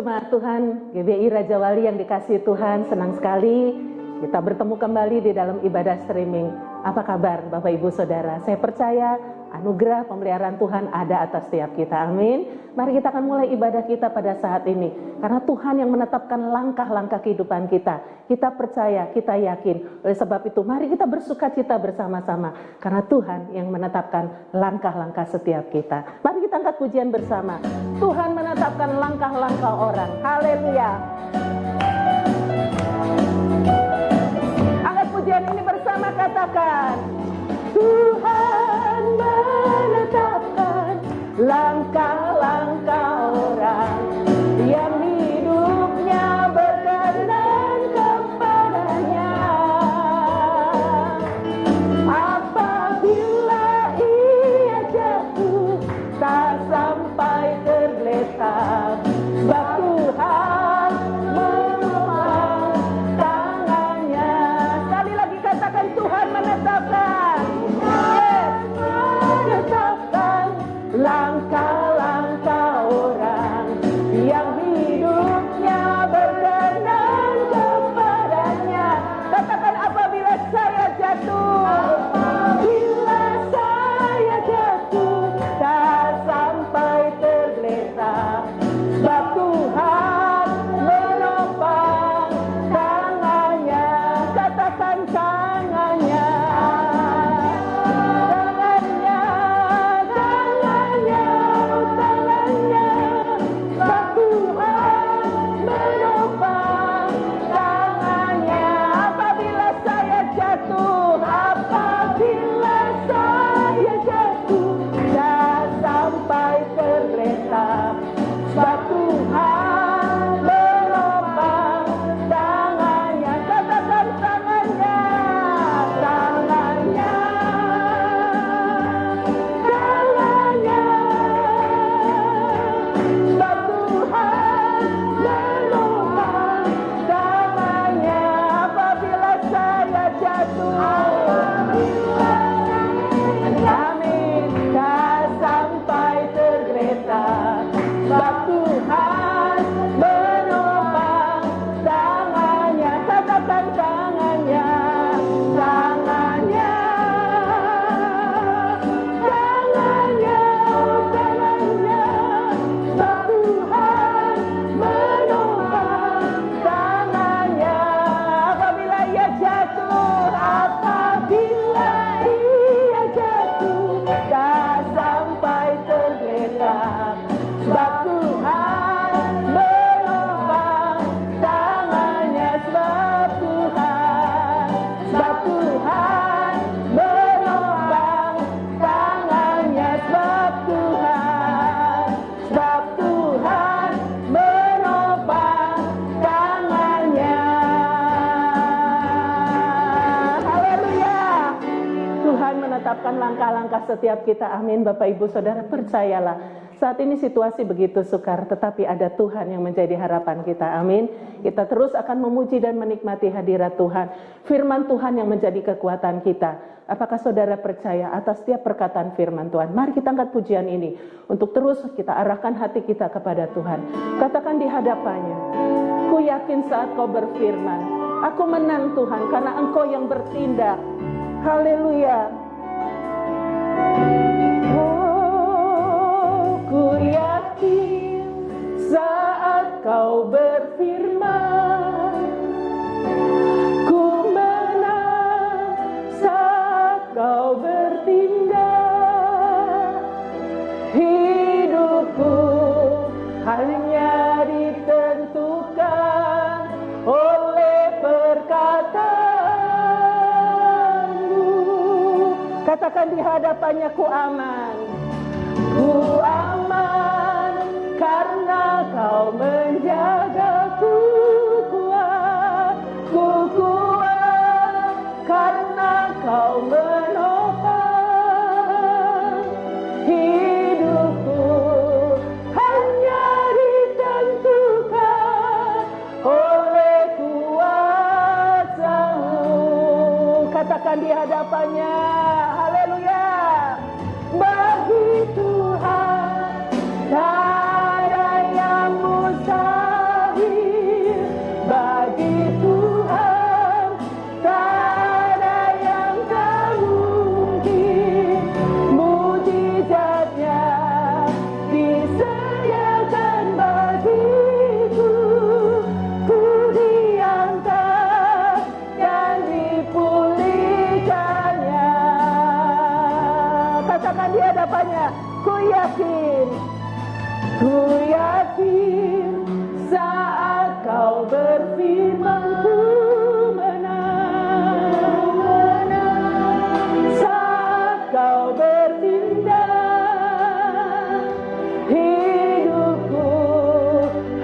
Jemaat Tuhan GBI Raja Wali yang dikasihi Tuhan, senang sekali kita bertemu kembali di dalam ibadah streaming. Apa kabar Bapak Ibu Saudara? Saya percaya anugerah pemeliharaan Tuhan ada atas setiap kita, amin. Mari kita akan mulai ibadah kita pada saat ini, karena Tuhan yang menetapkan langkah-langkah kehidupan kita. Kita percaya, kita yakin. Oleh sebab itu mari kita bersukacita bersama-sama, karena Tuhan yang menetapkan langkah-langkah setiap kita. Mari kita angkat pujian bersama. Tuhan menetapkan langkah-langkah orang. Haleluya. Angkat pujian ini bersama, katakan, Tuhan menetapkan langkah-langkah orang yang hidupnya berkenan kepadanya. Apabila ia jatuh tak sampai tergeletak, sebab Tuhan menopang tangannya. Sekali lagi katakan, Tuhan menetapkan, menetapkan langkah-langkah orang yang hidupnya berkenan kepadanya. Katakan, apabila saya jatuh, apabila saya jatuh tak sampai tergeletak, sebab Tuhan menopang tangannya. Katakan, tangannya, tangannya, tangannya, tangannya, sebab Tuhan menopang tangannya. Apabila saya jatuh, apabila saya jatuh tak sampai tergeletak, sebab Tuhan menopang tangannya. Katakan, tangannya, tangannya, tangannya, sebab Tuhan menopang tangannya. Apabila saya jatuh, amin, tak sampai tergeletak, sebab Tuhan menopang tangannya. Katakan, tangannya, tangannya, tangannya, tangannya, sebab Tuhan menopang tangannya. Apabila ia jatuh, apabila ia jatuh tak sampai tergeletak, sebab Tuhan menopang tangannya. Sebab Tuhan menopang tangannya. Sebab Tuhan menopang tangannya. Haleluya. Tuhan menetapkan langkah-langkah setiap kita, amin. Bapak Ibu Saudara, percayalah, saat ini situasi begitu sukar, tetapi ada Tuhan yang menjadi harapan kita, amin. Kita terus akan memuji dan menikmati hadirat Tuhan, firman Tuhan yang menjadi kekuatan kita. Apakah saudara percaya atas setiap perkataan firman Tuhan? Mari kita angkat pujian ini untuk terus kita arahkan hati kita kepada Tuhan. Katakan di hadapannya, ku yakin saat kau berfirman, aku menang Tuhan karena Engkau yang bertindak. Haleluya. Oh, ku yakin saat kau berfirman, ku menang saat kau bertindak. Hidupku hanya ditentukan oleh perkataanmu. Katakan di hadapannya, ku aman. Ku aman karena kau menjagaku kuat. Ku kuat karena kau menopang. Hidupku hanya ditentukan oleh kuasa-Mu. Katakan di hadapannya, haleluya. Bagi Tuhan tak ada yang mustahil. Kau berfirman ku menang, saat Kau bertindak, hidupku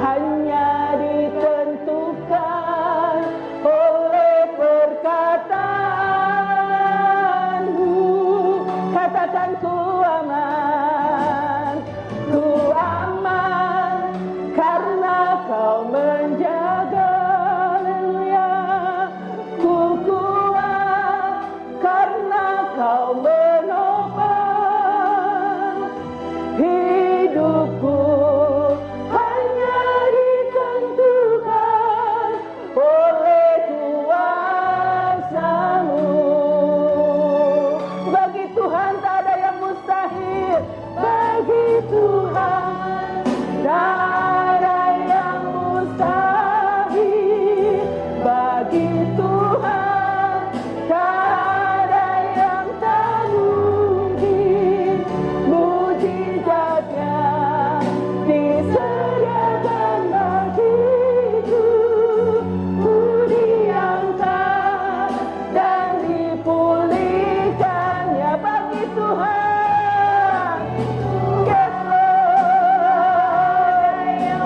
hanya ditentukan oleh perkataanmu. Katakan ku aman karena Kau menjaga. Haleluya. Ku kuat karena Kau menopang hidupku, hanya ditentukan oleh kuasa-Mu. Bagi Tuhan tak ada yang mustahil. Bagi Tuhan tak ada yang mustahil. Bagi Tuhan tak ada yang tak mungkin. Mujizatnya disediakan bagiku. Ku diangkat dan dipulihkannya. Bagi Tuhan, yes Lord.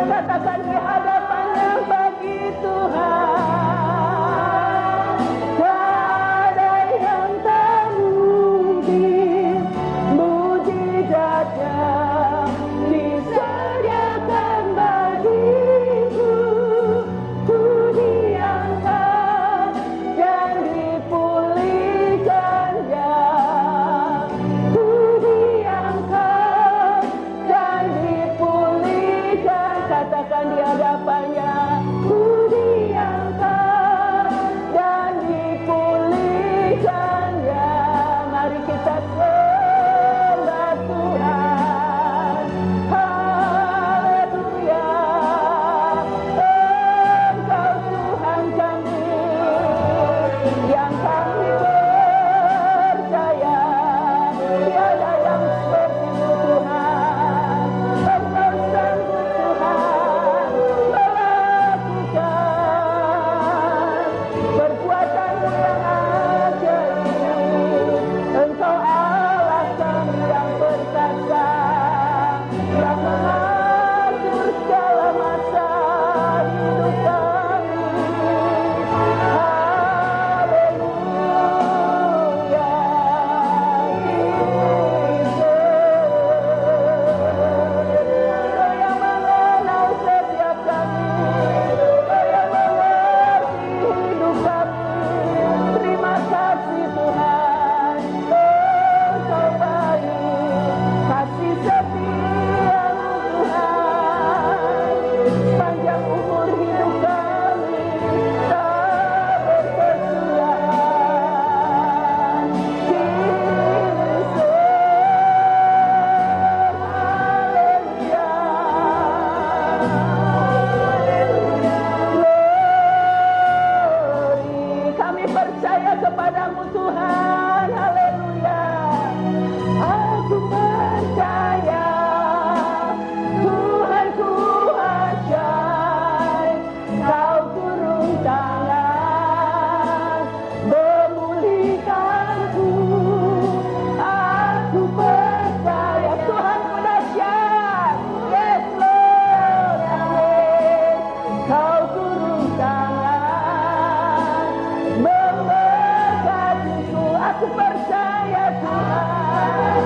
Katakan di hadapannya, bagi Tuhan tak ada yang tak mungkin. Mujizatnya disediakan bagiku. Ku diangkat dan dipulihkannya. Ku diangkat dan dipulihkan. Katakan di hadapannya, ku diangkat dan dipulihkannya. Mari kita sembah Tuhan. Haleluya. Engkau Tuhan kami yang kami percaya. Tiada yang seperti-Mu Tuhan. Engkau sanggup Tuhan melakukan perbuatan-Mu yang ajaib. Engkau Allah kami yang perkasa, yang mengatur segala masa hidup kami. Haleluya. Kau yang mengenal setiap kami, Kau yang mengerti hidup kami. Terima kasih Tuhan, Engkau baik, kasih setia-Mu Tuhan. Panjang umur hidup kami, tak berkesudahan. Jesus, haleluya. Glory, kami percaya kepadamu Tuhan. Haleluya. Aku percaya Tuhanku ajaib. Kau turun tangan memulihkanku. Aku percaya Tuhanku dahsyat. Yes Lord, amin. Kau turun tangan memberkatiku. Aku percaya Tuhan.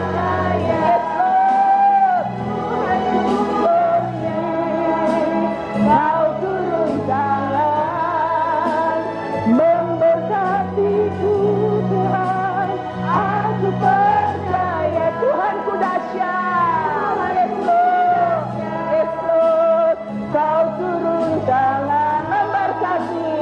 Yes Lord, Tuhanku bersih. Kau turun tangan memberkatiku Tuhan. Aku percaya Tuhanku dahsyat. Yes Lord, yes Lord. Kau turun tangan memberkati.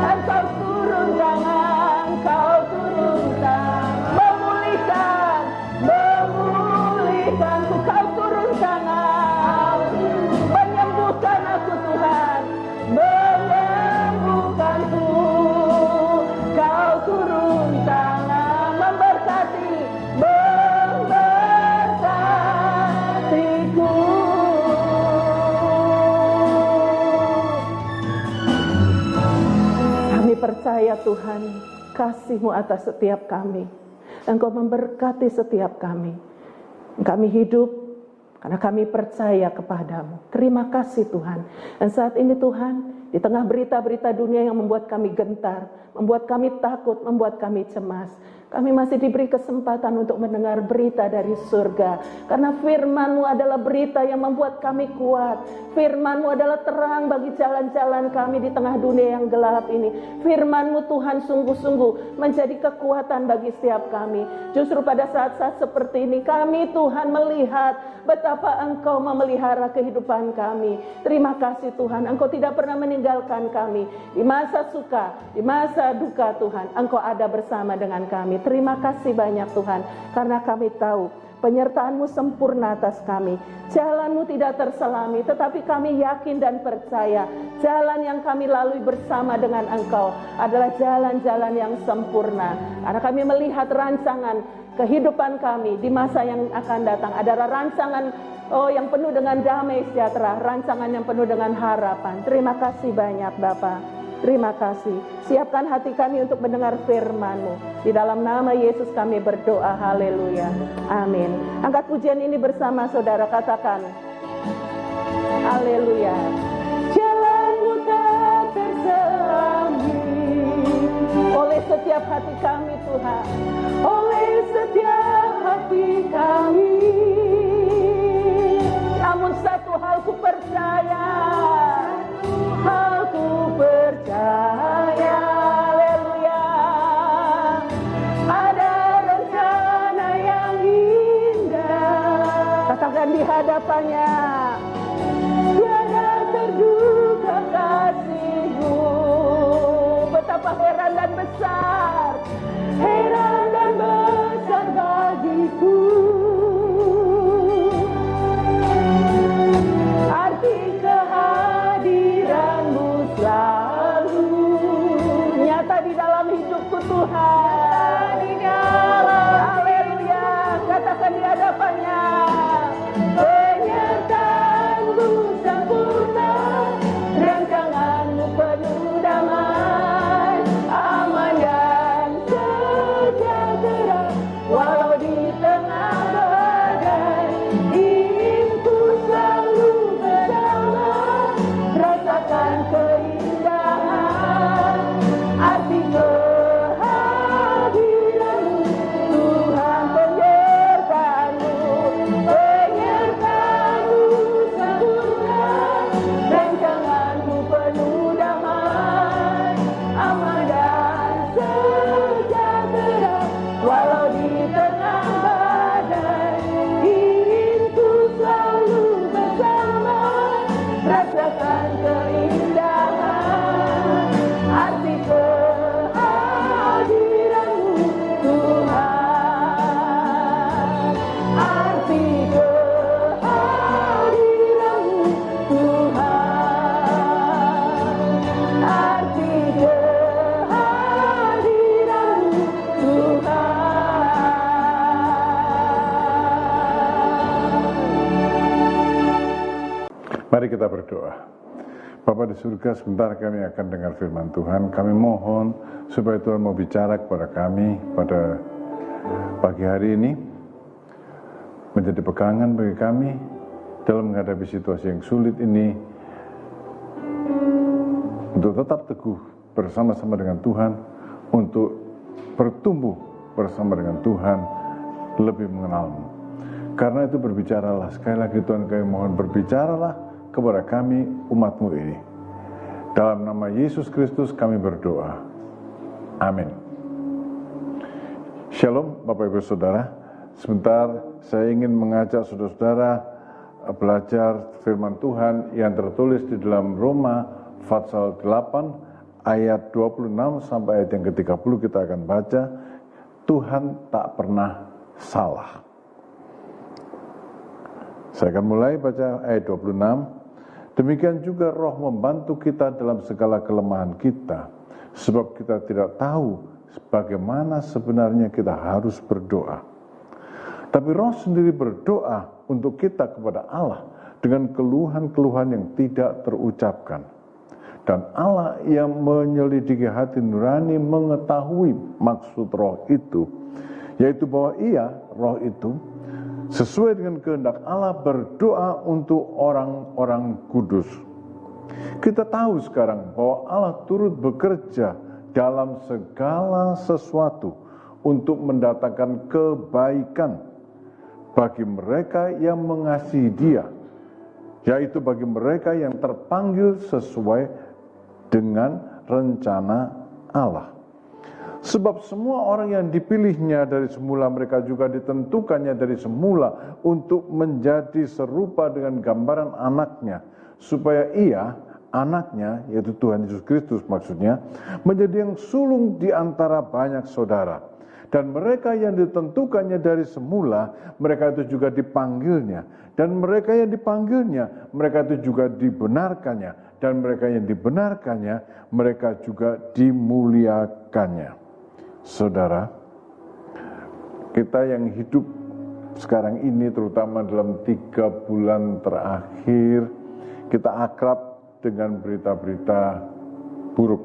Dan Kau turun tangan, Kau turun tangan memulihkan, memulihkanku. Kau turun tangan menyembuhkan aku Tuhan, menyembuhkanku. Kau turun tangan memberkati, memberkatiku. percaya Tuhan, kasih-Mu atas setiap kami. Engkau memberkati setiap kami. Kami hidup karena kami percaya kepadamu. Terima kasih Tuhan. Dan saat ini Tuhan, di tengah berita-berita dunia yang membuat kami gentar, membuat kami takut, membuat kami cemas, kami masih diberi kesempatan untuk mendengar berita dari surga. Karena firman-Mu adalah berita yang membuat kami kuat. Firman-Mu adalah terang bagi jalan-jalan kami di tengah dunia yang gelap ini. Firman-Mu Tuhan sungguh-sungguh menjadi kekuatan bagi setiap kami. Justru pada saat-saat seperti ini kami Tuhan melihat betapa Engkau memelihara kehidupan kami. Terima kasih Tuhan, Engkau tidak pernah meninggalkan kami. Di masa suka, di masa duka Tuhan, Engkau ada bersama dengan kami. Terima kasih banyak Tuhan, karena kami tahu penyertaan-Mu sempurna atas kami. Jalan-Mu tidak terselami, tetapi kami yakin dan percaya jalan yang kami lalui bersama dengan Engkau adalah jalan-jalan yang sempurna. Karena kami melihat rancangan kehidupan kami di masa yang akan datang adalah rancangan yang penuh dengan damai sejahtera, rancangan yang penuh dengan harapan. Terima kasih banyak Bapa. Terima kasih. Siapkan hati kami untuk mendengar firman-Mu. Di dalam nama Yesus kami berdoa. Haleluya. Amin. Angkat pujian ini bersama saudara, katakan. Haleluya. Jalan-Mu tak terselami oleh setiap hati kami Tuhan. Oleh setiap hati kami. Namun satu hal ku percaya. Aku percaya, haleluya, ada rencana yang indah. Katakan di hadapannya, tiada terduga kasih-Mu. Betapa heran dan besar bagiku. Arti kehadiran-Mu selalu nyata di dalam hidupku Tuhan. Di dalam, haleluya, katakan di hadapannya, penyertaan-Mu sempurna, rancangan-Mu penuh damai, aman dan sejahtera, walau di tengah badai, inginku selalu bersama, rasakan keindahan arti kehadiran-Mu, Tuhan penyertaan-Mu, penyertaan-Mu sempurna, rancangan-Mu penuh damai, aman dan sejahtera, walau di tengah badai, inginku selalu bersama, rasakan keindahan arti kehadiran-Mu, Tuhan. Arti kehadiran-Mu, Tuhan. Arti kehadiran-Mu, Tuhan. Mari kita berdoa. Bapa di surga, sebentar kami akan dengar firman Tuhan. Kami mohon supaya Tuhan mau bicara kepada kami pada pagi hari ini, menjadi pegangan bagi kami dalam menghadapi situasi yang sulit ini, untuk tetap teguh bersama-sama dengan Tuhan, untuk bertumbuh bersama dengan Tuhan, lebih mengenal-Mu. Karena itu berbicaralah, sekali lagi Tuhan kami mohon, berbicaralah kepada kami umat-Mu ini. Dalam nama Yesus Kristus kami berdoa. Amin. Shalom Bapak Ibu Saudara. Sebentar saya ingin mengajak saudara-saudara belajar firman Tuhan yang tertulis di dalam Roma pasal 8 ayat 26 sampai ayat yang ke-30. Kita akan baca. Tuhan tak pernah salah. Saya akan mulai baca ayat 26. Demikian juga Roh membantu kita dalam segala kelemahan kita, sebab kita tidak tahu bagaimana sebenarnya kita harus berdoa. Tapi Roh sendiri berdoa untuk kita kepada Allah dengan keluhan-keluhan yang tidak terucapkan. Dan Allah yang menyelidiki hati nurani mengetahui maksud roh itu, yaitu bahwa ia, roh itu, sesuai dengan kehendak Allah berdoa untuk orang-orang kudus. Kita tahu sekarang bahwa Allah turut bekerja dalam segala sesuatu untuk mendatangkan kebaikan bagi mereka yang mengasihi Dia, yaitu bagi mereka yang terpanggil sesuai dengan rencana Allah. Sebab semua orang yang dipilihnya dari semula, mereka juga ditentukannya dari semula untuk menjadi serupa dengan gambaran anaknya, supaya ia, anaknya, yaitu Tuhan Yesus Kristus maksudnya, menjadi yang sulung di antara banyak saudara. Dan mereka yang ditentukannya dari semula, mereka itu juga dipanggilnya. Dan mereka yang dipanggilnya, mereka itu juga dibenarkannya. Dan mereka yang dibenarkannya, mereka juga dimuliakannya. Saudara, kita yang hidup sekarang ini, terutama dalam 3 bulan terakhir, kita akrab dengan berita-berita buruk.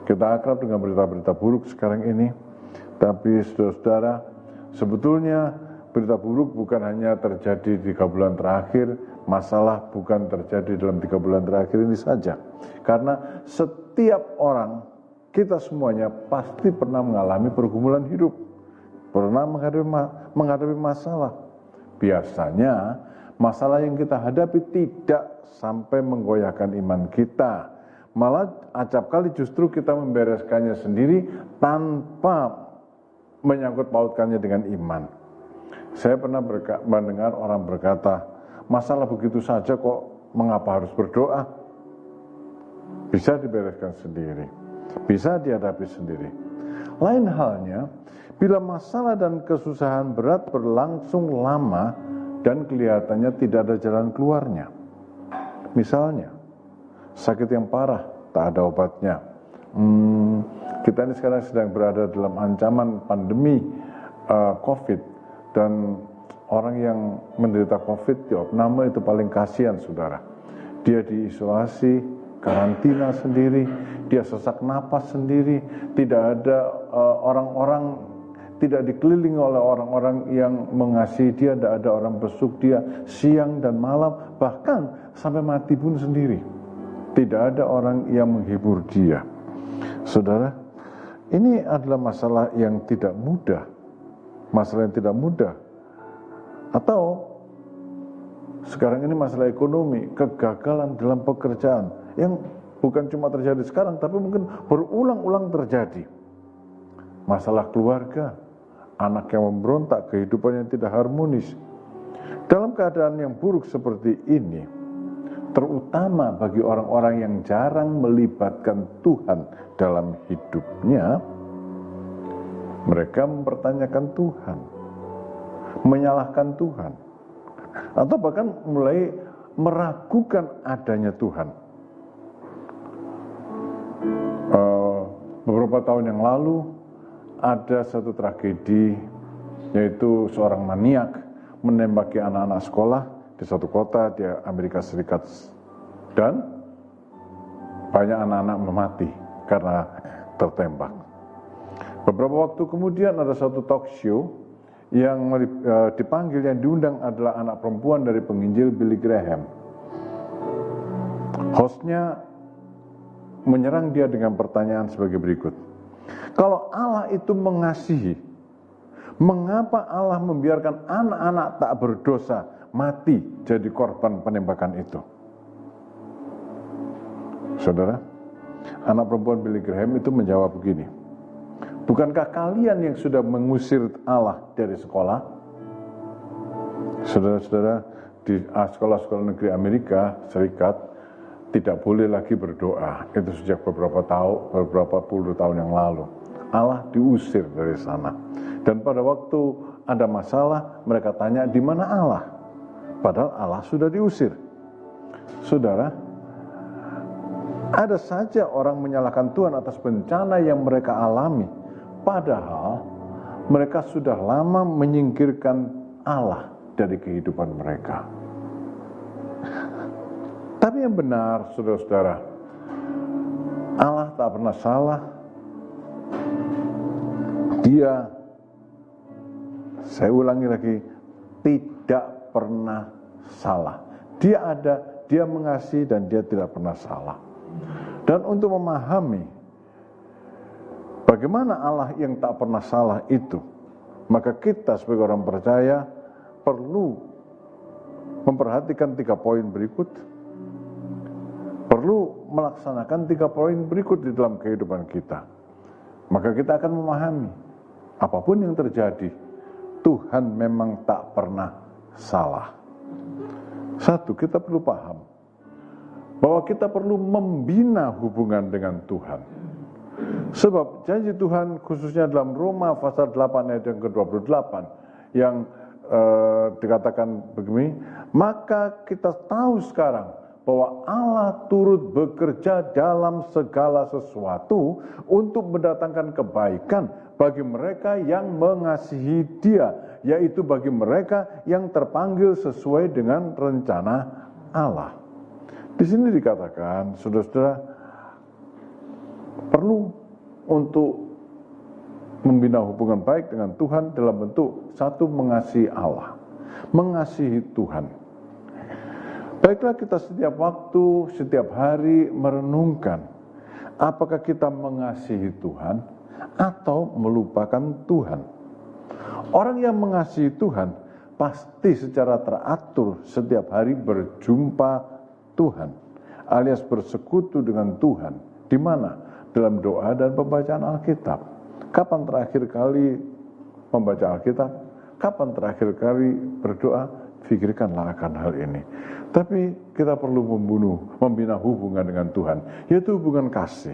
Kita akrab dengan berita-berita buruk sekarang ini, tapi saudara-saudara, sebetulnya berita buruk bukan hanya terjadi 3 bulan terakhir, masalah bukan terjadi dalam 3 bulan terakhir ini saja. Karena setiap orang, kita semuanya pasti pernah mengalami pergumulan hidup, pernah menghadapi masalah. Biasanya, masalah yang kita hadapi tidak sampai menggoyahkan iman kita. Malah acap kali justru kita membereskannya sendiri tanpa menyangkut pautkannya dengan iman. Saya pernah mendengar orang berkata, masalah begitu saja kok, mengapa harus berdoa? Bisa dibereskan sendiri, bisa dihadapi sendiri. Lain halnya, bila masalah dan kesusahan berat berlangsung lama dan kelihatannya tidak ada jalan keluarnya. Misalnya, sakit yang parah, tak ada obatnya. Kita ini sekarang sedang berada dalam ancaman pandemi COVID, dan orang yang menderita COVID di opname itu paling kasihan, saudara. Dia diisolasi, karantina sendiri, dia sesak napas sendiri, tidak ada orang-orang, tidak dikelilingi oleh orang-orang yang mengasihi dia, tidak ada orang besuk dia siang dan malam, bahkan sampai mati pun sendiri. Tidak ada orang yang menghibur dia. Saudara, ini adalah masalah yang tidak mudah. Masalah yang tidak mudah. Atau sekarang ini masalah ekonomi, kegagalan dalam pekerjaan yang bukan cuma terjadi sekarang, tapi mungkin berulang-ulang terjadi. Masalah keluarga, anak yang memberontak, kehidupan yang tidak harmonis. Dalam keadaan yang buruk seperti ini, terutama bagi orang-orang yang jarang melibatkan Tuhan dalam hidupnya, mereka mempertanyakan Tuhan, menyalahkan Tuhan, atau bahkan mulai meragukan adanya Tuhan. Beberapa tahun yang lalu ada satu tragedi, yaitu seorang maniak menembaki anak-anak sekolah di suatu kota di Amerika Serikat, dan banyak anak-anak mati karena tertembak. Beberapa waktu kemudian ada satu talk show yang dipanggil, yang diundang adalah anak perempuan dari penginjil Billy Graham. Hostnya menyerang dia dengan pertanyaan sebagai berikut. Kalau Allah itu mengasihi, mengapa Allah membiarkan anak-anak tak berdosa mati jadi korban penembakan itu? Saudara, anak perempuan Billy Graham itu menjawab begini, bukankah kalian yang sudah mengusir Allah dari sekolah? Saudara-saudara, di sekolah-sekolah negeri Amerika Serikat tidak boleh lagi berdoa. Itu sejak beberapa puluh tahun yang lalu. Allah diusir dari sana. Dan pada waktu ada masalah, mereka tanya, di mana Allah? Padahal Allah sudah diusir. Saudara, ada saja orang menyalahkan Tuhan atas bencana yang mereka alami, padahal mereka sudah lama menyingkirkan Allah dari kehidupan mereka. Tapi yang benar, saudara-saudara, Allah tak pernah salah. Dia, saya ulangi lagi, tidak pernah salah. Dia ada, dia mengasihi, dan dia tidak pernah salah. Dan untuk memahami bagaimana Allah yang tak pernah salah itu, maka kita sebagai orang percaya perlu memperhatikan 3 poin berikut, perlu melaksanakan 3 poin berikut di dalam kehidupan kita. Maka kita akan memahami, apapun yang terjadi, Tuhan memang tak pernah salah. 1, kita perlu paham bahwa kita perlu membina hubungan dengan Tuhan. Sebab janji Tuhan khususnya dalam Roma pasal 8 ayat yang ke-28 yang dikatakan begini, maka kita tahu sekarang bahwa Allah turut bekerja dalam segala sesuatu untuk mendatangkan kebaikan bagi mereka yang mengasihi Dia, yaitu bagi mereka yang terpanggil sesuai dengan rencana Allah. Di sini dikatakan, saudara-saudara, perlu untuk membina hubungan baik dengan Tuhan dalam bentuk 1, mengasihi Allah, mengasihi Tuhan. Baiklah kita setiap waktu, setiap hari merenungkan, apakah kita mengasihi Tuhan atau melupakan Tuhan. Orang yang mengasihi Tuhan pasti secara teratur setiap hari berjumpa Tuhan, alias bersekutu dengan Tuhan. Di mana? Dalam doa dan pembacaan Alkitab. Kapan terakhir kali membaca Alkitab? Kapan terakhir kali berdoa? Pikirkanlah akan hal ini. Tapi kita perlu membina hubungan dengan Tuhan, yaitu hubungan kasih.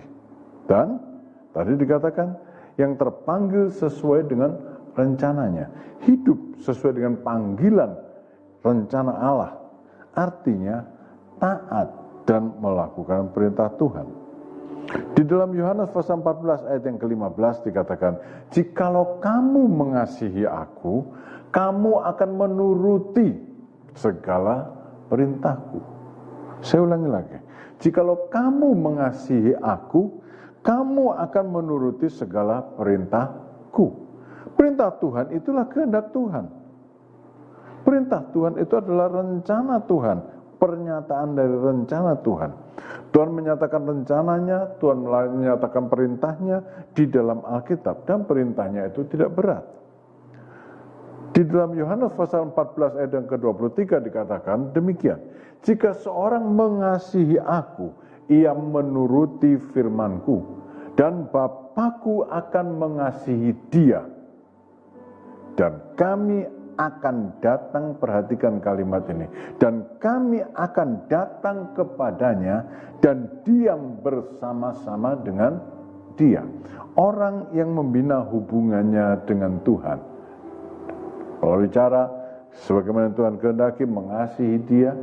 Dan tadi dikatakan yang terpanggil sesuai dengan rencananya, hidup sesuai dengan panggilan rencana Allah, artinya taat dan melakukan perintah Tuhan. Di dalam Yohanes pasal 14 ayat yang ke-15 dikatakan, jikalau kamu mengasihi aku, kamu akan menuruti segala perintahku. Saya ulangi lagi, jikalau kamu mengasihi aku, kamu akan menuruti segala perintahku. Perintah Tuhan itulah kehendak Tuhan. Perintah Tuhan itu adalah rencana Tuhan, pernyataan dari rencana Tuhan. Tuhan menyatakan rencananya, Tuhan menyatakan perintahnya di dalam Alkitab, dan perintahnya itu tidak berat. Di dalam Yohanes pasal 14 ayat yang ke-23 dikatakan demikian, jika seorang mengasihi aku, ia menuruti firmanku, dan Bapakku akan mengasihi dia, dan kami akan datang, perhatikan kalimat ini, dan kami akan datang kepadanya dan diam bersama-sama dengan dia. Orang yang membina hubungannya dengan Tuhan, kalau bicara sebagaimana Tuhan kehendaki, mengasihi dia,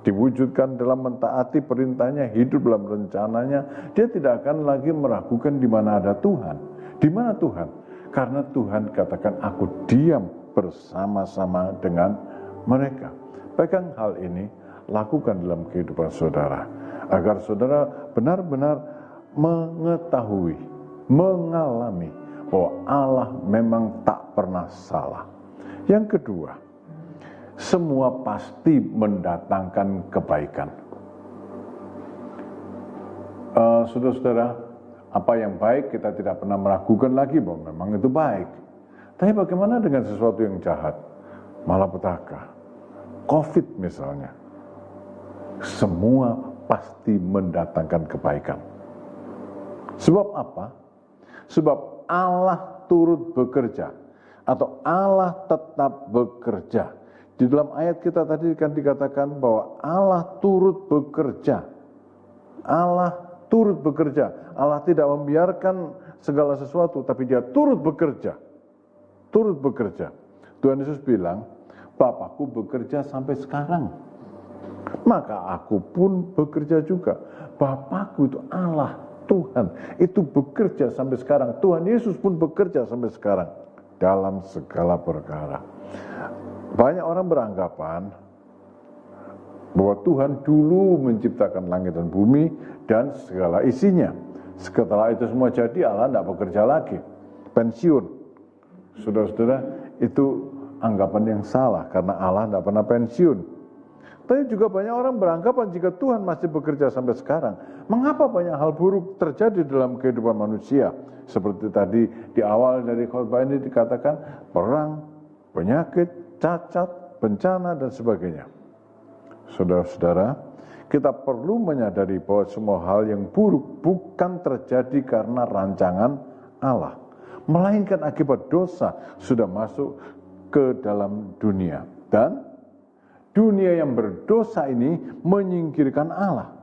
diwujudkan dalam mentaati perintahnya, hidup dalam rencananya, dia tidak akan lagi meragukan di mana ada Tuhan. Di mana Tuhan? Karena Tuhan katakan, aku diam bersama-sama dengan mereka. Pegang hal ini, lakukan dalam kehidupan saudara, agar saudara benar-benar mengetahui, mengalami bahwa Allah memang tak pernah salah. Yang kedua, semua pasti mendatangkan kebaikan. Saudara-saudara, apa yang baik kita tidak pernah meragukan lagi bahwa memang itu baik. Tapi bagaimana dengan sesuatu yang jahat, malapetaka, COVID misalnya? Semua pasti mendatangkan kebaikan. Sebab apa? Sebab Allah turut bekerja, atau Allah tetap bekerja. Di dalam ayat kita tadi kan dikatakan bahwa Allah turut bekerja. Allah turut bekerja. Allah tidak membiarkan segala sesuatu, tapi dia turut bekerja. Turut bekerja. Tuhan Yesus bilang, Bapakku bekerja sampai sekarang, maka aku pun bekerja juga. Bapakku itu Allah, Tuhan, itu bekerja sampai sekarang. Tuhan Yesus pun bekerja sampai sekarang dalam segala perkara. Banyak orang beranggapan bahwa Tuhan dulu menciptakan langit dan bumi dan segala isinya. Setelah itu semua jadi, Allah tidak bekerja lagi, pensiun. Saudara-saudara, itu anggapan yang salah, karena Allah tidak pernah pensiun. Tapi juga banyak orang beranggapan jika Tuhan masih bekerja sampai sekarang, mengapa banyak hal buruk terjadi dalam kehidupan manusia? Seperti tadi di awal dari khotbah ini dikatakan perang, penyakit, cacat, bencana, dan sebagainya. Saudara-saudara, kita perlu menyadari bahwa semua hal yang buruk bukan terjadi karena rancangan Allah, melainkan akibat dosa sudah masuk ke dalam dunia. Dan dunia yang berdosa ini menyingkirkan Allah.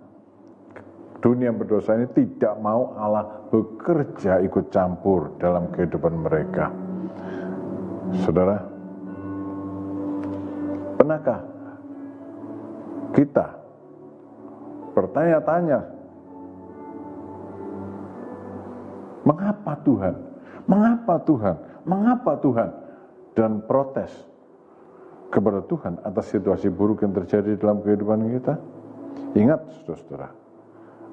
Dunia yang berdosa ini tidak mau Allah bekerja ikut campur dalam kehidupan mereka. Saudara, pernahkah kita bertanya-tanya, mengapa Tuhan? Mengapa Tuhan? Mengapa Tuhan? Dan protes kepada Tuhan atas situasi buruk yang terjadi dalam kehidupan kita. Ingat, saudara-saudara,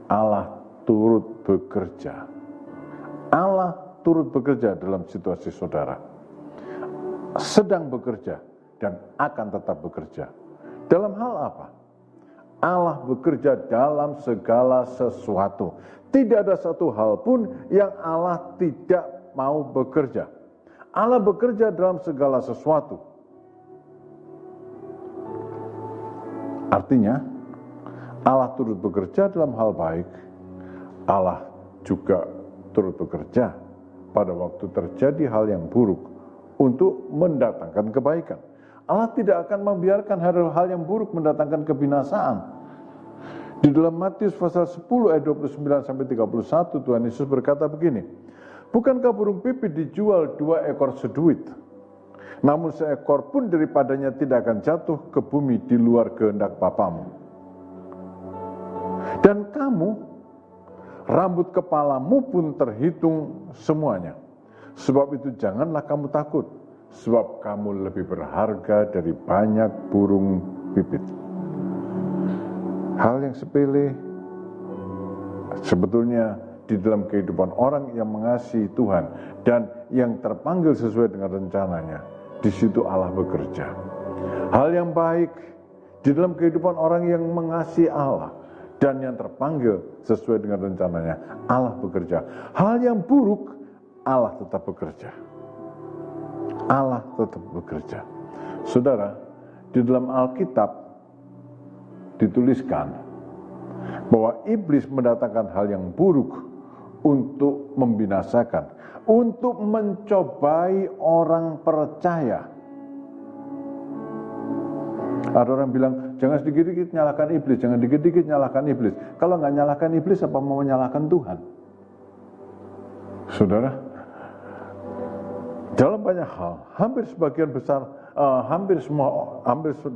Allah turut bekerja. Allah turut bekerja dalam situasi saudara. Sedang bekerja dan akan tetap bekerja. Dalam hal apa? Allah bekerja dalam segala sesuatu. Tidak ada satu hal pun yang Allah tidak mau bekerja. Allah bekerja dalam segala sesuatu. Artinya, Allah turut bekerja dalam hal baik. Allah juga turut bekerja pada waktu terjadi hal yang buruk untuk mendatangkan kebaikan. Allah tidak akan membiarkan hal-hal yang buruk mendatangkan kebinasaan. Di dalam Matius pasal 10 ayat 29 sampai 31 Tuhan Yesus berkata begini, bukankah burung pipit dijual 2 ekor seduit? Namun seekor pun daripadanya tidak akan jatuh ke bumi di luar kehendak Bapamu. Dan kamu, rambut kepalamu pun terhitung semuanya. Sebab itu janganlah kamu takut, sebab kamu lebih berharga dari banyak burung pipit. Hal yang sepele sebetulnya di dalam kehidupan orang yang mengasihi Tuhan dan yang terpanggil sesuai dengan rencananya, di situ Allah bekerja. Hal yang baik di dalam kehidupan orang yang mengasihi Allah dan yang terpanggil sesuai dengan rencananya, Allah bekerja. Hal yang buruk, Allah tetap bekerja. Allah tetap bekerja. Saudara, di dalam Alkitab dituliskan bahwa iblis mendatangkan hal yang buruk untuk membinasakan, untuk mencobai orang percaya. Ada orang bilang, jangan sedikit-dikit nyalahkan iblis, jangan dikit-dikit nyalahkan iblis. Kalau nggak nyalahkan iblis, apa mau menyalahkan Tuhan? Saudara, dalam banyak hal, hampir sebagian besar, hampir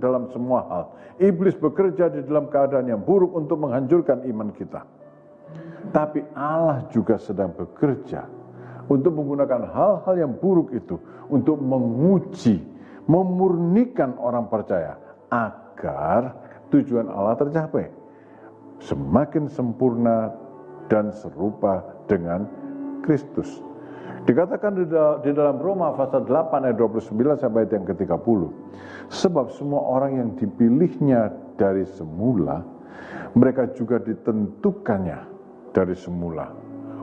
dalam semua hal, iblis bekerja di dalam keadaan yang buruk untuk menghancurkan iman kita. Tapi Allah juga sedang bekerja untuk menggunakan hal-hal yang buruk itu untuk menguji, memurnikan orang percaya agar tujuan Allah tercapai, semakin sempurna dan serupa dengan Kristus. Dikatakan di dalam Roma pasal 8 ayat 29 sampai ayat yang ke-30, sebab semua orang yang dipilihnya dari semula, mereka juga ditentukannya dari semula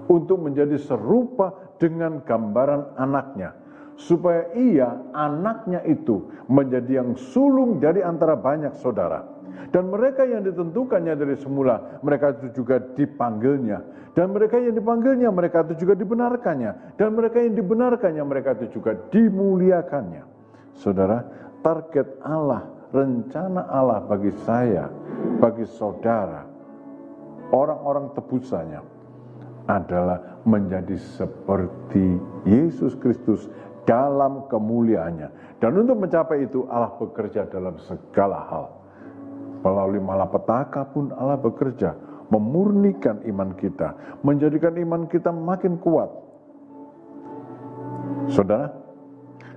untuk menjadi serupa dengan gambaran anaknya, supaya ia, anaknya itu, menjadi yang sulung dari antara banyak saudara. Dan mereka yang ditentukannya dari semula, mereka itu juga dipanggilnya. Dan mereka yang dipanggilnya, mereka itu juga dibenarkannya. Dan mereka yang dibenarkannya, mereka itu juga dimuliakannya. Saudara, target Allah, rencana Allah bagi saya, bagi saudara, orang-orang tebusannya, adalah menjadi seperti Yesus Kristus dalam kemuliaannya. Dan untuk mencapai itu, Allah bekerja dalam segala hal. Melalui malapetaka pun Allah bekerja, memurnikan iman kita, menjadikan iman kita makin kuat. Saudara,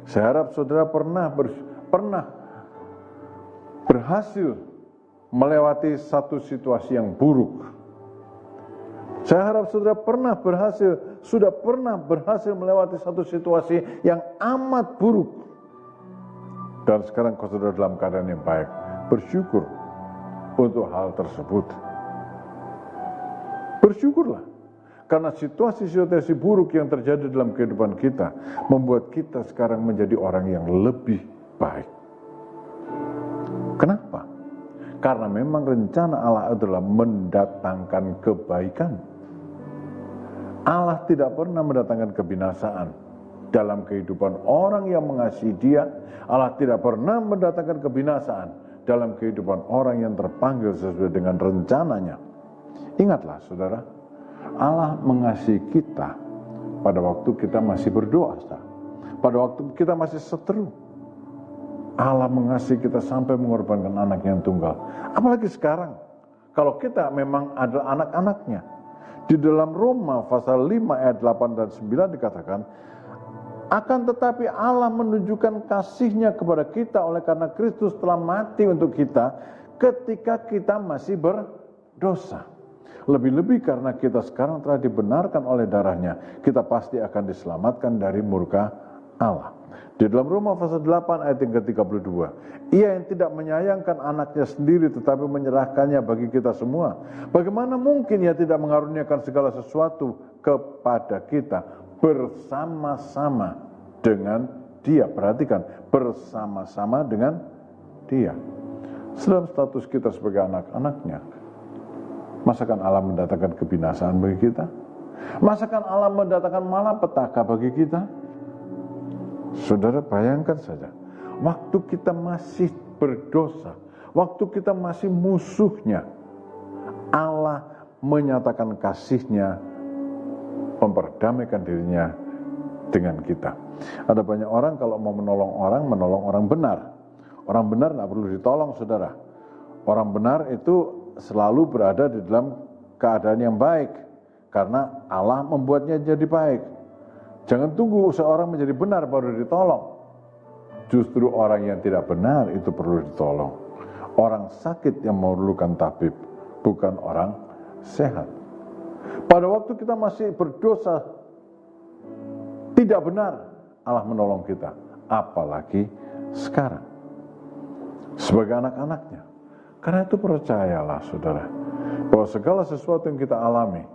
saya harap saudara pernah berhasil melewati satu situasi yang buruk. Saya harap saudara sudah pernah berhasil melewati satu situasi yang amat buruk. Dan sekarang saudara dalam keadaan yang baik. Bersyukur untuk hal tersebut. Bersyukurlah. Karena situasi-situasi buruk yang terjadi dalam kehidupan kita membuat kita sekarang menjadi orang yang lebih baik. Kenapa? Karena memang rencana Allah adalah mendatangkan kebaikan. Allah tidak pernah mendatangkan kebinasaan dalam kehidupan orang yang mengasihi Dia. Allah tidak pernah mendatangkan kebinasaan dalam kehidupan orang yang terpanggil sesuai dengan rencananya. Ingatlah saudara, Allah mengasihi kita pada waktu kita masih berdoa, pada waktu kita masih seteru. Allah mengasihi kita sampai mengorbankan anak yang tunggal. Apalagi sekarang, kalau kita memang adalah anak-anaknya. Di dalam Roma pasal 5 ayat 8 dan 9 dikatakan, akan tetapi Allah menunjukkan kasih-Nya kepada kita oleh karena Kristus telah mati untuk kita ketika kita masih berdosa. Lebih-lebih karena kita sekarang telah dibenarkan oleh darah-Nya, kita pasti akan diselamatkan dari murka Allah. Di dalam Roma pasal 8 ayat yang ke-32, Ia yang tidak menyayangkan anaknya sendiri tetapi menyerahkannya bagi kita semua, bagaimana mungkin Ia tidak mengaruniakan segala sesuatu kepada kita bersama-sama dengan Dia? Perhatikan, bersama-sama dengan Dia. Dalam status kita sebagai anak-anaknya, masakan Allah mendatangkan kebinasaan bagi kita? Masakan Allah mendatangkan malapetaka bagi kita? Saudara bayangkan saja, waktu kita masih berdosa, waktu kita masih musuhnya, Allah menyatakan kasih-Nya, memperdamaikan dirinya dengan kita. Ada banyak orang kalau mau menolong orang benar. Orang benar tidak perlu ditolong, saudara. Orang benar itu selalu berada di dalam keadaan yang baik, karena Allah membuatnya jadi baik. Jangan tunggu seorang menjadi benar baru ditolong. Justru orang yang tidak benar itu perlu ditolong. Orang sakit yang memerlukan tabib, bukan orang sehat. Pada waktu kita masih berdosa, tidak benar, Allah menolong kita. Apalagi sekarang, sebagai anak-anaknya. Karena itu percayalah saudara, bahwa segala sesuatu yang kita alami,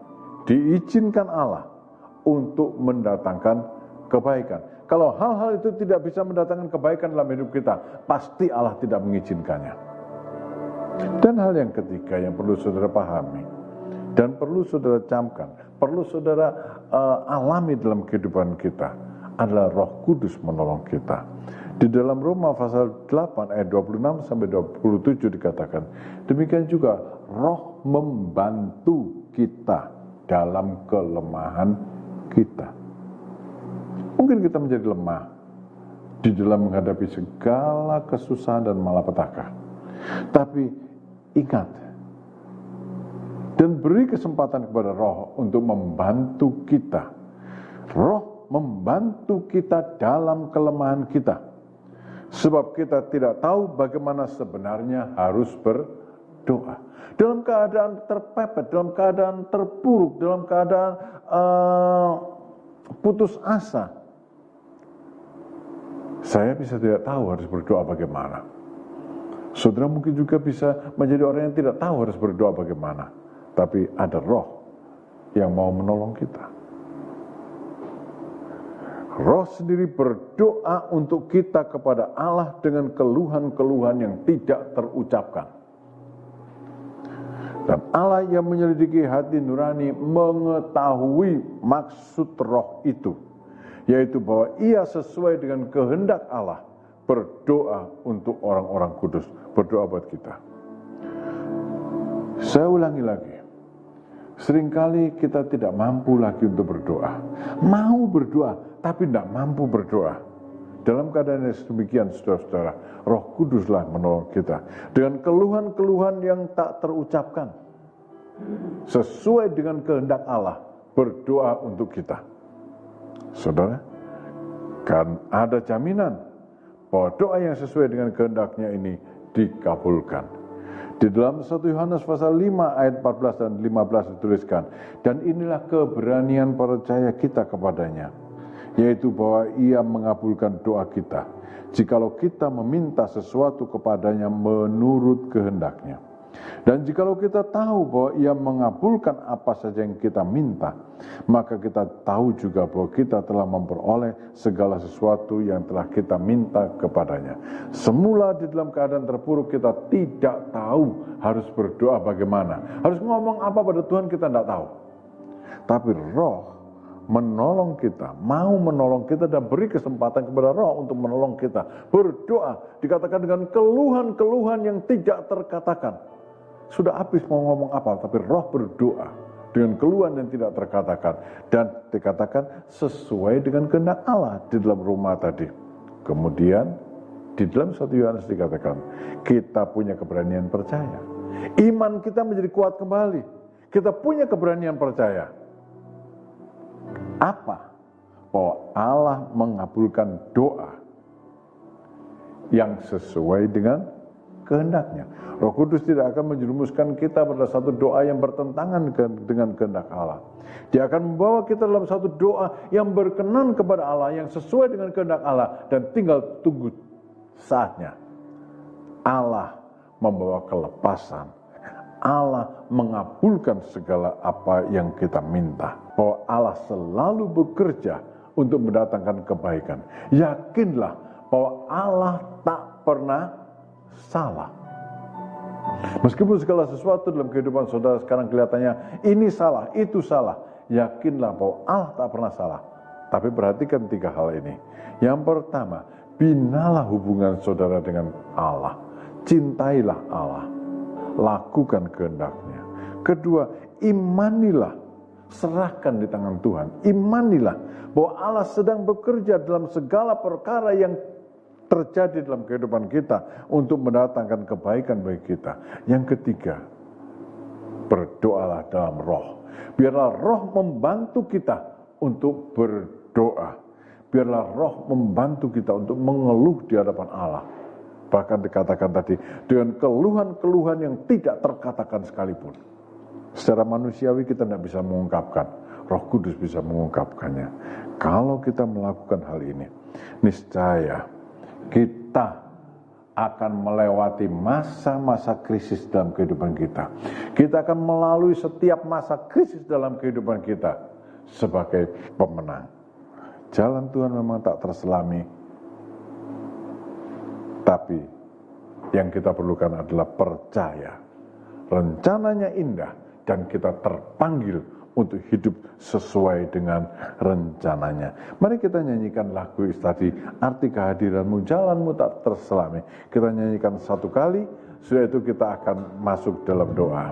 diizinkan Allah untuk mendatangkan kebaikan. Kalau hal-hal itu tidak bisa mendatangkan kebaikan dalam hidup kita, pasti Allah tidak mengizinkannya. Dan hal yang ketiga yang perlu saudara pahami, dan perlu saudara camkan, perlu saudara alami dalam kehidupan kita, adalah Roh Kudus menolong kita. Di dalam Roma pasal 8 ayat 26 sampai 27 dikatakan, demikian juga Roh membantu kita dalam kelemahan kita. Mungkin kita menjadi lemah di dalam menghadapi segala kesusahan dan malapetaka. Tapi ingat dan beri kesempatan kepada Roh untuk membantu kita. Roh membantu kita dalam kelemahan kita. Sebab kita tidak tahu bagaimana sebenarnya harus berdoa. Dalam keadaan terpepet, dalam keadaan terpuruk, dalam keadaan putus asa, saya bisa tidak tahu harus berdoa bagaimana. Saudara mungkin juga bisa menjadi orang yang tidak tahu harus berdoa bagaimana. Tapi ada Roh yang mau menolong kita. Roh sendiri berdoa untuk kita kepada Allah dengan keluhan-keluhan yang tidak terucapkan. Dan Allah yang menyelidiki hati nurani mengetahui maksud Roh itu, yaitu bahwa Ia sesuai dengan kehendak Allah berdoa untuk orang-orang kudus, berdoa buat kita. Saya ulangi lagi, seringkali kita tidak mampu lagi untuk berdoa. Mau berdoa, tapi tidak mampu berdoa. Dalam keadaan yang demikian, saudara-saudara, Roh Kuduslah menolong kita dengan keluhan-keluhan yang tak terucapkan, sesuai dengan kehendak Allah, berdoa untuk kita. Saudara, kan ada jaminan bahwa doa yang sesuai dengan kehendaknya ini dikabulkan. Di dalam 1 Yohanes pasal 5 ayat 14 dan 15 dituliskan, dan inilah keberanian percaya kita kepadanya, yaitu bahwa Ia mengabulkan doa kita, jikalau kita meminta sesuatu kepadanya menurut kehendaknya. Dan jikalau kita tahu bahwa Ia mengabulkan apa saja yang kita minta, maka kita tahu juga bahwa kita telah memperoleh segala sesuatu yang telah kita minta kepadanya. Semula di dalam keadaan terpuruk kita tidak tahu harus berdoa bagaimana, harus ngomong apa pada Tuhan, kita tidak tahu. Tapi Roh menolong kita, mau menolong kita dan beri kesempatan kepada Roh untuk menolong kita berdoa, dikatakan dengan keluhan-keluhan yang tidak terkatakan. Sudah habis mau ngomong apa, tapi Roh berdoa dengan keluhan yang tidak terkatakan, dan dikatakan sesuai dengan kehendak Allah di dalam rumah tadi. Kemudian di dalam 1 Yohanes dikatakan kita punya keberanian percaya, iman kita menjadi kuat kembali, kita punya keberanian percaya. Apa? Bahwa Allah mengabulkan doa yang sesuai dengan kehendaknya. Roh Kudus tidak akan menjerumuskan kita pada satu doa yang bertentangan dengan kehendak Allah. Dia akan membawa kita dalam satu doa yang berkenan kepada Allah, yang sesuai dengan kehendak Allah, dan tinggal tunggu saatnya. Allah membawa kelepasan. Allah mengabulkan segala apa yang kita minta. Bahwa Allah selalu bekerja untuk mendatangkan kebaikan. Yakinlah bahwa Allah tak pernah salah. Meskipun segala sesuatu dalam kehidupan saudara sekarang kelihatannya ini salah, itu salah, yakinlah bahwa Allah tak pernah salah. Tapi perhatikan 3 hal ini. Yang pertama, binalah hubungan saudara dengan Allah. Cintailah Allah, lakukan kehendaknya. Kedua, imanilah, serahkan di tangan Tuhan. Imanilah bahwa Allah sedang bekerja dalam segala perkara yang terjadi dalam kehidupan kita untuk mendatangkan kebaikan bagi kita. Yang ketiga, berdoalah dalam Roh. Biarlah Roh membantu kita untuk berdoa. Biarlah Roh membantu kita untuk mengeluh di hadapan Allah. Bahkan dikatakan tadi, dengan keluhan-keluhan yang tidak terkatakan sekalipun. Secara manusiawi kita tidak bisa mengungkapkan, Roh Kudus bisa mengungkapkannya. Kalau kita melakukan hal ini, niscaya kita akan melewati masa-masa krisis dalam kehidupan kita. Kita akan melalui setiap masa krisis dalam kehidupan kita sebagai pemenang. Jalan Tuhan memang tak terselami, tapi yang kita perlukan adalah percaya. Rencananya indah dan kita terpanggil untuk hidup sesuai dengan rencananya. Mari kita nyanyikan lagu tadi, arti kehadiranmu, jalanmu tak terselami. Kita nyanyikan 1 kali, sudah itu kita akan masuk dalam doa.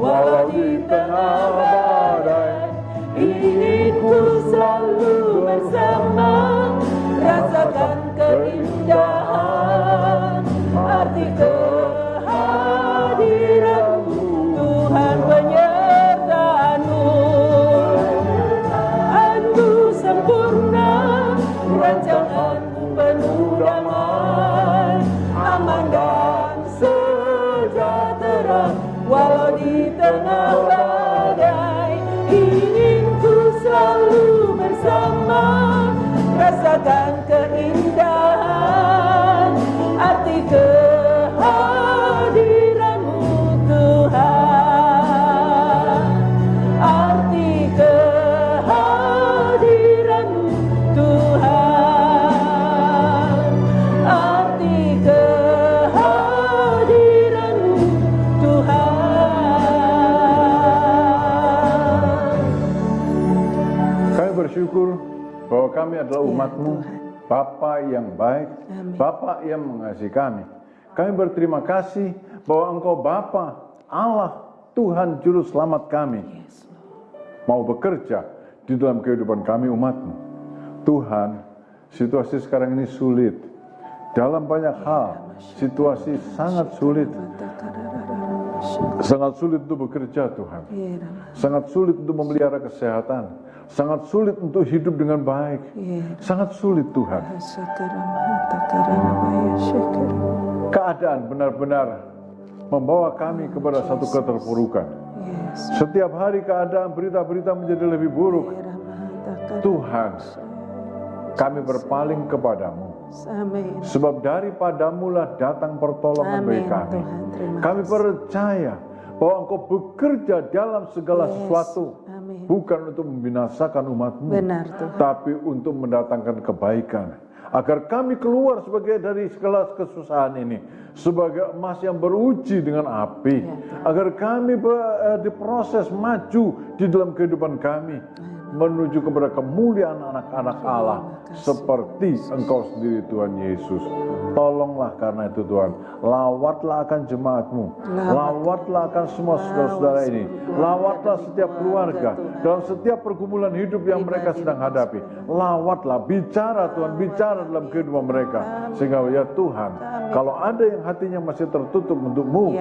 Walau di tengah badai, ingin ku selalu bersama, rasakan keindahan arti kehadiranmu. ingin ku selalu bersama, rasakan keindahan arti kehadiranmu Tuhan, arti kehadiranmu Tuhan, arti kehadiranmu Tuhan. Kami bersyukur bahwa kami adalah umat-Mu, Bapa yang baik, Bapa yang mengasihi kami. Kami berterima kasih bahwa Engkau Bapa, Allah, Tuhan Juru Selamat kami, mau bekerja di dalam kehidupan kami umat-Mu. Tuhan, situasi sekarang ini sulit. Dalam banyak hal, situasi sangat sulit. Sangat sulit untuk bekerja Tuhan. Sangat sulit untuk memelihara kesehatan. Sangat sulit untuk hidup dengan baik. Sangat sulit Tuhan. Keadaan benar-benar membawa kami kepada satu keterpurukan. Setiap hari keadaan berita-berita menjadi lebih buruk. Tuhan, kami berpaling kepadamu. Sebab daripadamulah datang pertolongan bagi kami. Kami percaya bahwa Engkau bekerja dalam segala sesuatu, bukan untuk membinasakan umat-Mu, tapi untuk mendatangkan kebaikan, agar kami keluar dari segala kesusahan ini sebagai emas yang beruji dengan api, agar kami diproses maju di dalam kehidupan kami menuju kepada kemuliaan anak-anak Allah seperti Engkau sendiri Tuhan Yesus. Tolonglah karena itu Tuhan, lawatlah akan jemaat-Mu, lawatlah akan semua saudara-saudara ini, lawatlah setiap keluarga dalam setiap pergumulan hidup yang mereka sedang hadapi. Lawatlah, bicara Tuhan, bicara dalam kehidupan mereka, sehingga ya Tuhan, kalau ada yang hatinya masih tertutup untuk-Mu,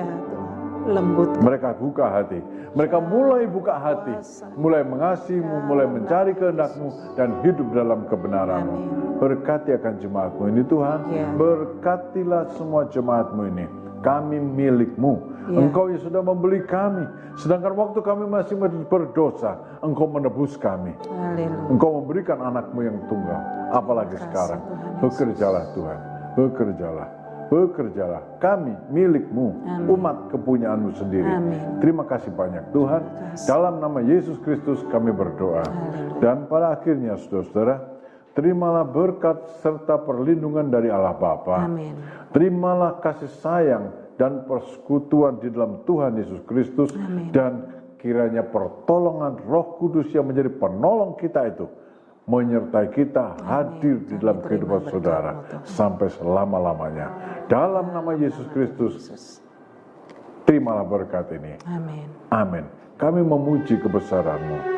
lembut, mereka buka hati, mereka mulai buka hati, mulai mengasihi-Mu, mulai mencari kehendak-Mu dan hidup dalam kebenaran-Mu. Berkati akan jemaat-Mu ini Tuhan, berkatilah semua jemaat-Mu ini. Kami milik-Mu, Engkau yang sudah membeli kami, sedangkan waktu kami masih berdosa, Engkau menebus kami. Engkau memberikan anak-Mu yang tunggal, apalagi sekarang. Bekerjalah Tuhan, bekerjalah. Bekerjalah, kami milik-Mu, umat kepunyaan-Mu sendiri. Terima kasih banyak Tuhan. Dalam nama Yesus Kristus kami berdoa. Dan pada akhirnya saudara-saudara, terimalah berkat serta perlindungan dari Allah Bapa. Terimalah kasih sayang dan persekutuan di dalam Tuhan Yesus Kristus. Dan kiranya pertolongan Roh Kudus yang menjadi penolong kita itu menyertai kita, hadir di dalam kehidupan saudara sampai selama-lamanya. Dalam nama Yesus Kristus, terimalah berkat ini. Amin. Kami memuji kebesaran-Mu.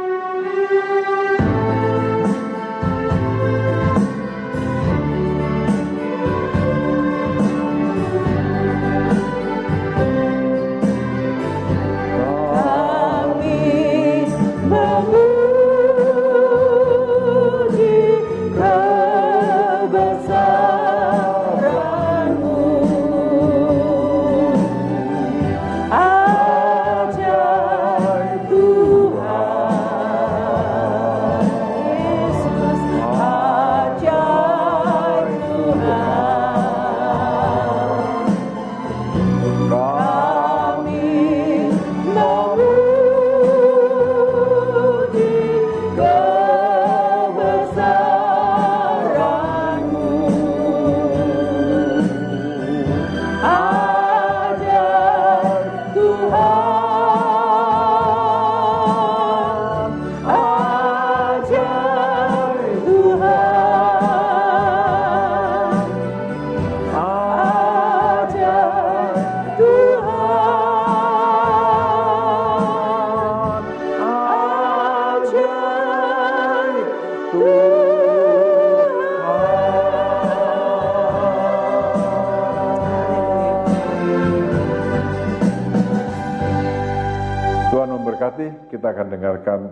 Tuhan memberkati, kita akan dengarkan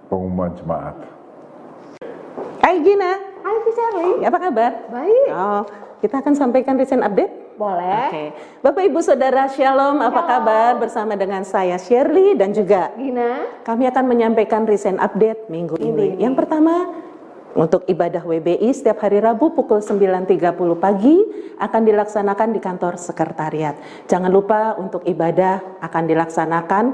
pengumuman jemaat. Hai Gina. Hai Charlie. Apa kabar? Baik. Oh, kita akan sampaikan recent update. Boleh. Oke. Bapak Ibu Saudara Shalom, apa kabar? Bersama dengan saya Shirley dan juga Gina. kami akan menyampaikan recent update minggu ini. Yang pertama, untuk ibadah WBI setiap hari Rabu pukul 9.30 pagi akan dilaksanakan di kantor sekretariat. Jangan lupa untuk ibadah akan dilaksanakan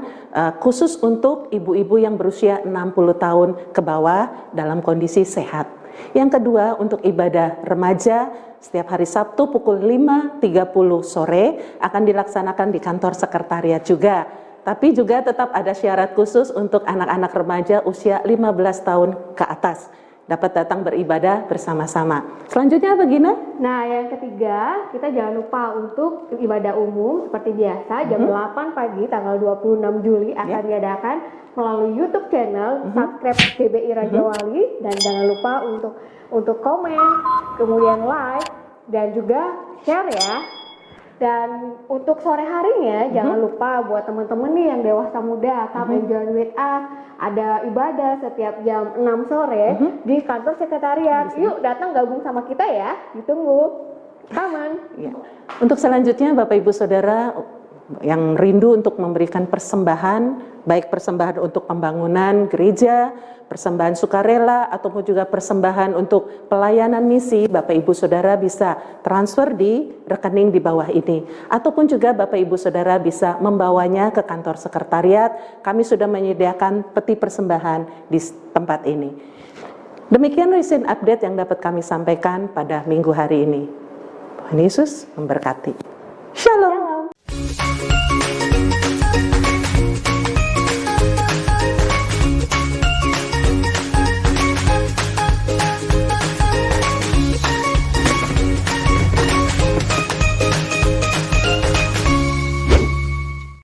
khusus untuk ibu-ibu yang berusia 60 tahun ke bawah dalam kondisi sehat. Yang kedua, untuk ibadah remaja setiap hari Sabtu pukul 5.30 sore akan dilaksanakan di kantor sekretariat juga. Tapi juga tetap ada syarat khusus untuk anak-anak remaja usia 15 tahun ke atas. Dapat datang beribadah bersama-sama. Selanjutnya apa Gina? Nah, yang ketiga, kita jangan lupa untuk ibadah umum seperti biasa jam 8 pagi tanggal 26 Juli akan diadakan melalui YouTube channel subscribe GBI Raja Wali, dan jangan lupa untuk komen, kemudian like dan juga share ya. Dan untuk sore harinya jangan lupa buat teman-teman nih yang dewasa muda, come and join with us. Ada ibadah setiap jam 6 sore di kantor sekretariat. Yuk datang gabung sama kita ya. Ditunggu. Aman. Ya. Untuk selanjutnya Bapak Ibu Saudara yang rindu untuk memberikan persembahan, baik persembahan untuk pembangunan gereja, persembahan sukarela, ataupun juga persembahan untuk pelayanan misi, Bapak Ibu Saudara bisa transfer di rekening di bawah ini. Ataupun juga Bapak Ibu Saudara bisa membawanya ke kantor sekretariat. Kami sudah menyediakan peti persembahan di tempat ini. Demikian recent update yang dapat kami sampaikan pada minggu hari ini. Tuhan Yesus memberkati.